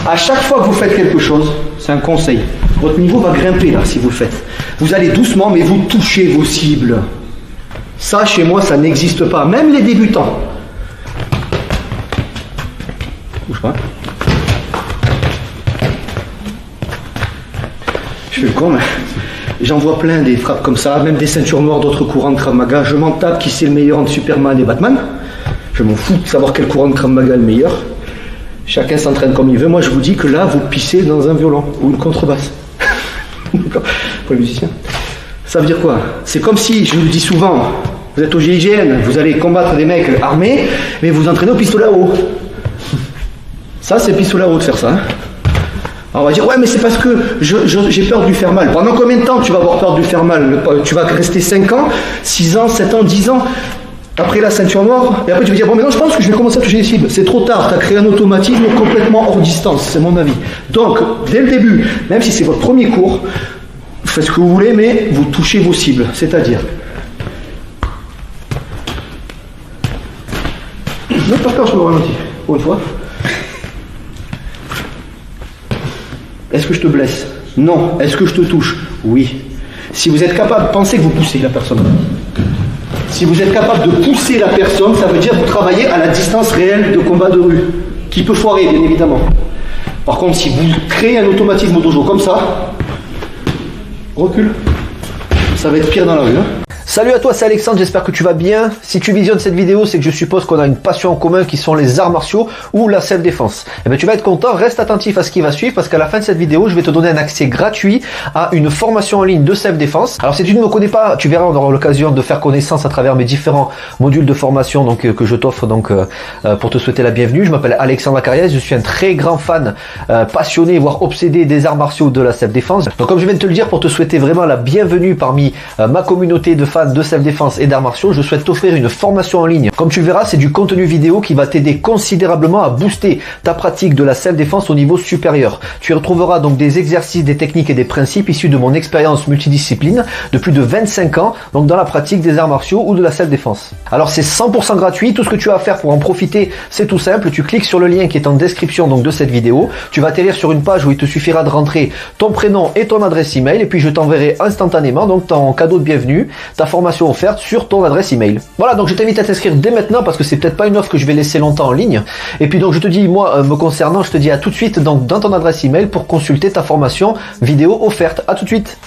À chaque fois que vous faites quelque chose, c'est un conseil. Votre niveau va grimper là si vous le faites. Vous allez doucement, mais vous touchez vos cibles. Ça, chez moi, ça n'existe pas. Même les débutants. Bouge pas. Je fais le con, mais j'en vois plein des frappes comme ça, même des ceintures noires d'autres courants de Krav Maga. Je m'en tape qui c'est le meilleur entre Superman et Batman. Je m'en fous de savoir quel courant de Krav Maga est le meilleur. Chacun s'entraîne comme il veut. Moi, je vous dis que là, vous pissez dans un violon ou une contrebasse. Pour les musiciens. Ça veut dire quoi? C'est comme si, je vous le dis souvent, vous êtes au GIGN, vous allez combattre des mecs armés, mais vous entraînez au pistolet à eau. Ça, c'est pistolet à eau de faire ça. Hein. Alors on va dire, ouais, mais c'est parce que j'ai peur de lui faire mal. Pendant combien de temps tu vas avoir peur de lui faire mal? Tu vas rester 5 ans, 6 ans, 7 ans, 10 ans après la ceinture noire, et après tu vas dire, bon, maintenant je pense que je vais commencer à toucher les cibles. C'est trop tard, tu as créé un automatisme complètement hors distance, c'est mon avis. Donc, dès le début, même si c'est votre premier cours, vous faites ce que vous voulez, mais vous touchez vos cibles. C'est-à-dire, n'aie pas peur sur le ralenti, pour une fois. Est-ce que je te blesse? Non. Est-ce que je te touche? Oui. Si vous êtes capable, pensez que vous poussez la personne. Si vous êtes capable de pousser la personne, ça veut dire que vous travaillez à la distance réelle de combat de rue, qui peut foirer, bien évidemment. Par contre, si vous créez un automatisme au dojo comme ça, recule, ça va être pire dans la rue. Hein. Salut à toi, c'est Alexandre, j'espère que tu vas bien. Si tu visionnes cette vidéo, c'est que je suppose qu'on a une passion en commun qui sont les arts martiaux ou la self-défense. Eh bien, tu vas être content, reste attentif à ce qui va suivre parce qu'à la fin de cette vidéo, je vais te donner un accès gratuit à une formation en ligne de self-défense. Alors, si tu ne me connais pas, tu verras, on aura l'occasion de faire connaissance à travers mes différents modules de formation que je t'offre pour te souhaiter la bienvenue. Je m'appelle Alexandre Acariès, je suis un très grand fan, passionné, voire obsédé des arts martiaux de la self-défense. Donc, comme je viens de te le dire, pour te souhaiter vraiment la bienvenue parmi ma communauté de fans de self-défense et d'arts martiaux, je souhaite t'offrir une formation en ligne. Comme tu le verras, c'est du contenu vidéo qui va t'aider considérablement à booster ta pratique de la self-défense au niveau supérieur. Tu y retrouveras donc des exercices, des techniques et des principes issus de mon expérience multidiscipline de plus de 25 ans, donc dans la pratique des arts martiaux ou de la self-défense. Alors c'est 100% gratuit, tout ce que tu as à faire pour en profiter, c'est tout simple, tu cliques sur le lien qui est en description donc de cette vidéo, tu vas atterrir sur une page où il te suffira de rentrer ton prénom et ton adresse email et puis je t'enverrai instantanément donc ton cadeau de bienvenue, ta formation offerte sur ton adresse email. Voilà, donc je t'invite à t'inscrire dès maintenant parce que c'est peut-être pas une offre que je vais laisser longtemps en ligne. Et puis donc je te dis, moi me concernant, je te dis à tout de suite donc dans ton adresse email pour consulter ta formation vidéo offerte. À tout de suite.